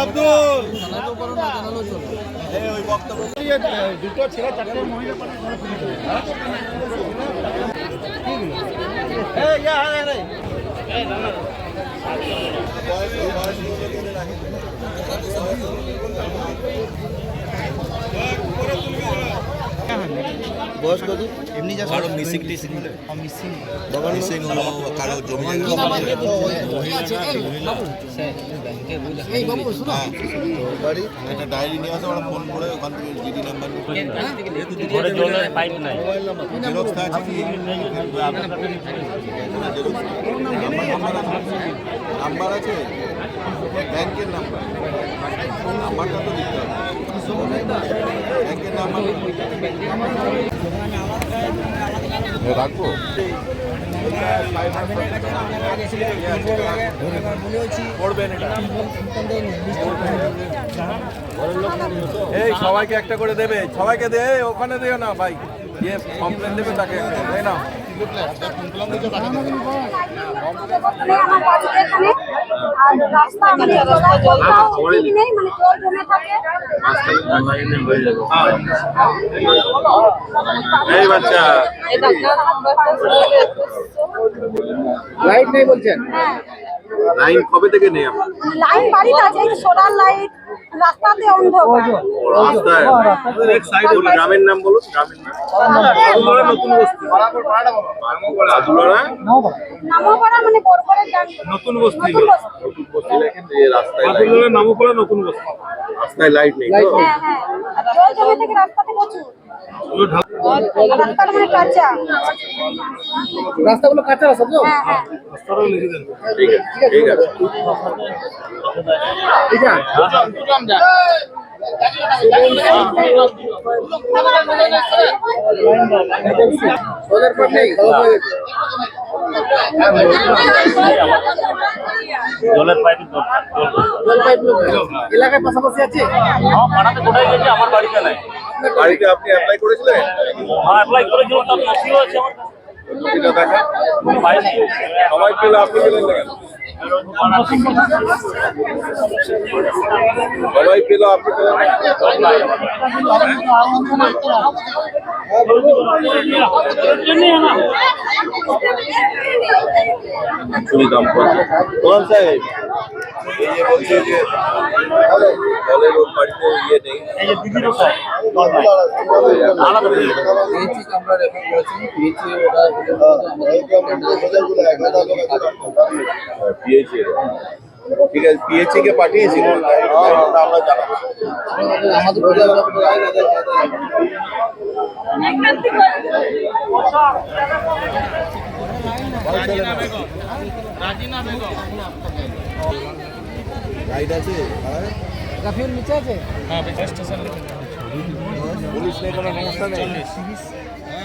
আব্দুল দুটো ছেলে চারটে মহিলা বয়স কত এমনি যা কারো মিসিং টিসিং হলে মিসিং বাবা মিসিং হলো কারো জমি এই বাবু শুনো বাড়ি একটা ডায়েরি নিয়ে আসো ওরা ফোন করে ওখান থেকে জিডি নাম্বার ঘরে জলের পাইপ নাই জেরক্স আছে কি নাম্বার আছে ব্যাংকের নাম্বার নাম্বারটা তো দিতে হবে ব্যাংকের নাম্বার রাখবো এই সবাইকে একটা করে দেবে সবাইকে দে ওখানে দিও না ভাই যে কমপ্লেন দেবে তাকে তাই না এই বাচ্চা লাইট নেই বলছেন লাইন কবে থেকে নেই আপনার লাইন বাড়িতে আছে সোলার লাইট রাস্তাতে অন্ধকার রাস্তায় এক সাইড বলে গ্রামের নাম বলো গ্রামের নাম নতুন বস্তি নামপাড়া মানে বড়পাড়ার ডান নতুন বস্তি লেখেন এই রাস্তায় নামপাড়া নতুন বস্তি রাস্তায় লাইট নেই তো হ্যাঁ হ্যাঁ ওই জমি থেকে রাস্তাতে প্রচুর রাস্তাটা মানে কাঁচা রাস্তাগুলো কাঁচা রাস্তা তো হ্যাঁ হ্যাঁ রাস্তাটাও লিখে দেন ঠিক আছে ঠিক আছে এটা ওদের পর নেই জলের পাইপ জল পাইপ এলাকায় পাশাপাশি আছে পাড়াতে কোথায় গেছে আমার বাড়িতে নাই বাড়িতে আপনি অ্যাপ্লাই করেছিলেন অ্যাপ্লাই করেছিলাম তার নথিও আছে আমার এটা দেখা পাইনি সবাই পেলে আপনি পেলেন না কেন সবাই পেলো আপনি পেলেন চুরি দাম প্রধান সাহেব এই যে বলছে যে জলের ওর বাড়িতে ইয়ে নেই এই যে দিদির ওখানে আলাদা আমরা রেফার করেছি পিএইচি ঠিক আছে পিএইচি কে পাঠিয়েছি আমরা জানাবো গাইড আছে কাফির নিচে আছে হ্যাঁ স্টেশন পুলিশ নেই কোনো সমস্যা নেই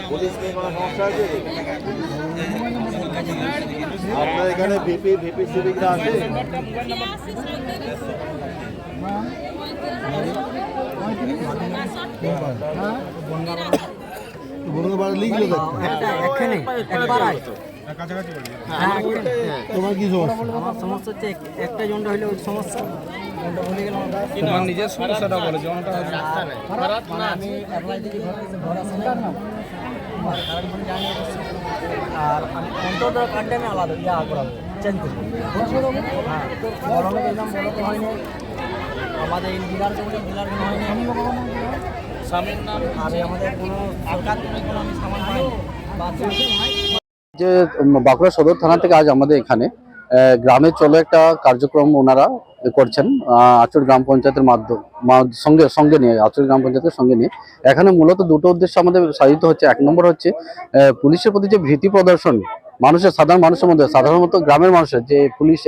পুলিশ নেই কোনো সমস্যা আছে আপনার এখানে ভিপি সিভিকরা আছে তোমার কি সমস্যা আমার সমস্যা হচ্ছে একটা জনটা হলে ওই সমস্যা তোমার নিজের সমস্যাটা বলে জনটা আমি অ্যাপ্লাই দিকে ঘর আসে না কারণ ফোন জানি আর আমি অন্তত কার্ডটা আমি আলাদা ইয়া করাবো চেঞ্জ করবো হ্যাঁ গরমে একদম বলতে হয়নি আমাদের এই ডিলার যেগুলো ডিলার হয়নি স্বামীর নাম আর আমাদের কোনো সরকার থেকে কোনো আমি সামান হয়নি বা যে বাঁকুড়া সদর থানা থেকে আজ আমাদের এখানে গ্রামে চলো একটা কার্যক্রম ওনারা করছেন আচুর গ্রাম পঞ্চায়েতের সঙ্গে নিয়ে আচুর গ্রাম পঞ্চায়েতের সঙ্গে নিয়ে এখানে মূলত দুটো উদ্দেশ্য আমাদের সাধিত হচ্ছে। এক নম্বর হচ্ছে পুলিশের প্রতি যে ভীতি প্রদর্শন সাধারণ মানুষের মধ্যে, সাধারণত গ্রামের মানুষের যে পুলিশ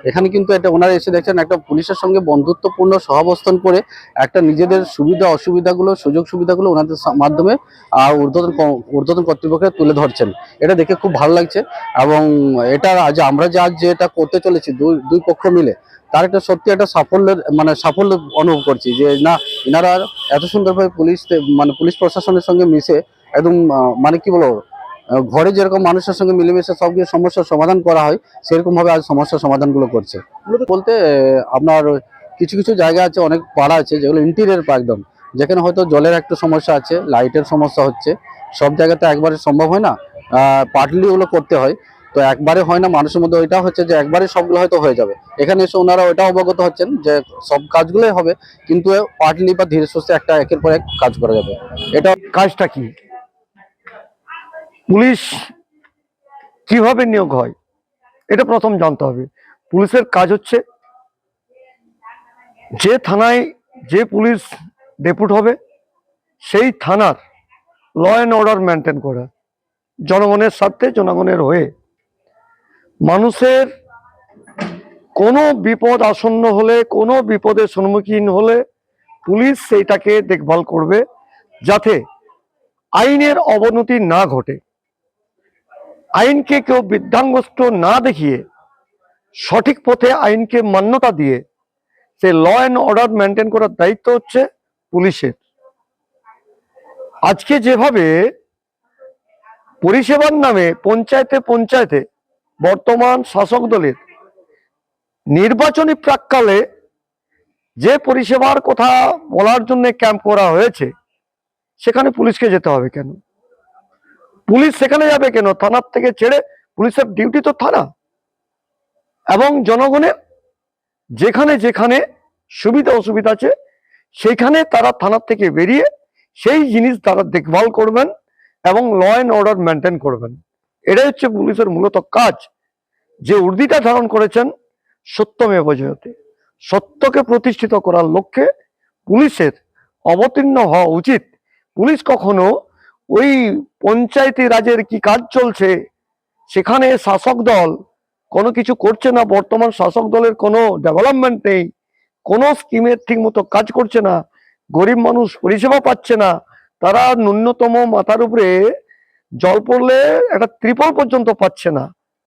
এখানে কিন্তু এটা ওনারা এসে দেখছেন একটা পুলিশের সঙ্গে বন্ধুত্বপূর্ণ সহাবস্থান করে একটা নিজেদের সুবিধা অসুবিধাগুলো সুযোগ সুবিধাগুলো ওনাদের মাধ্যমে ঊর্ধ্বতন কর্তৃপক্ষকে তুলে ধরছেন। এটা দেখে খুব ভালো লাগছে এবং এটা আজ আমরা যেটা করতে চলেছি দুই পক্ষ মিলে তার একটা সত্যি একটা সাফল্য অনুভব করছি যে না, এনারা এত সুন্দরভাবে পুলিশ প্রশাসনের সঙ্গে মিশে একদম মানে কি বলবো, ঘরে যেরকম মানুষের সঙ্গে মিলেমিশে সব কিছু সমস্যার সমাধান করা হয় সেরকম ভাবে আজ সমস্যার সমাধানগুলো করছে। মূলত বলতে আপনার কিছু কিছু জায়গা আছে, অনেক পাড়া আছে যেগুলো ইন্টিরিয়ার একদম, যেখানে হয়তো জলের একটু সমস্যা আছে, লাইটের সমস্যা হচ্ছে, সব জায়গাতে একবারে সম্ভব হয় না, পার্টলি ওগুলো করতে হয়। তো একবারে হয় না মানুষের মধ্যে, ওইটা হচ্ছে যে একবারে সবগুলো হয়তো হয়ে যাবে। এখানে এসে ওনারা ওইটা অবগত হচ্ছেন যে সব কাজগুলোই হবে, কিন্তু পার্টলি বা ধীরে সুস্থে একটা একের পর এক কাজ করা যাবে। এটা কাজটা কি, পুলিশ কিভাবে নিয়োগ হয় এটা প্রথম জানতে হবে। পুলিশের কাজ হচ্ছে যে থানায় যে পুলিশ ডেপুট হবে সেই থানার ল অ্যান্ড অর্ডার মেনটেন করা, জনগণের স্বার্থে, জনগণের হয়ে। মানুষের কোনো বিপদ আসন্ন হলে, কোনো বিপদের সম্মুখীন হলে পুলিশ সেইটাকে দেখভাল করবে যাতে আইনের অবনতি না ঘটে, আইনকে কেউ বৃদ্ধাঙ্গস্ত না দেখিয়ে সঠিক পথে আইনকে মান্যতা দিয়ে সে ল অ্যান্ড অর্ডার মেনটেন করার দায়িত্ব হচ্ছে পুলিশের। আজকে যেভাবে পরিষেবার নামে পঞ্চায়েতে পঞ্চায়েতে বর্তমান শাসক দলের নির্বাচনী প্রাক্কালে যে পরিষেবার কথা বলার জন্য ক্যাম্প করা হয়েছে, সেখানে পুলিশকে যেতে হবে কেন? পুলিশ সেখানে যাবে কেন? থানার থেকে ছেড়ে, পুলিশের ডিউটি তো থানা। এবং জনগণের যেখানে যেখানে সুবিধা অসুবিধা আছে সেখানে তারা থানার থেকে বেরিয়ে সেই জিনিস তারা দেখভাল করবেন এবং ল অ্যান্ড অর্ডার মেনটেন করবেন। এটাই হচ্ছে পুলিশের মূলত কাজ। যে উর্দিটা ধারণ করেছেন সত্যমেব জয়তে, সত্যকে প্রতিষ্ঠিত করার লক্ষ্যে পুলিশের অবতীর্ণ হওয়া উচিত। পুলিশ কখনো ওই পঞ্চায়েতি রাজের কি কাজ চলছে সেখানে শাসক দল কোনো কিছু করছে না, বর্তমান শাসক দলের কোনো ডেভেলপমেন্ট নেই, কোনো স্কিমের ঠিক মতো কাজ করছে না, গরিব মানুষ পরিষেবা পাচ্ছে না, তারা ন্যূনতম মাথার উপরে জল পড়লে একটা ত্রিপল পর্যন্ত পাচ্ছে না,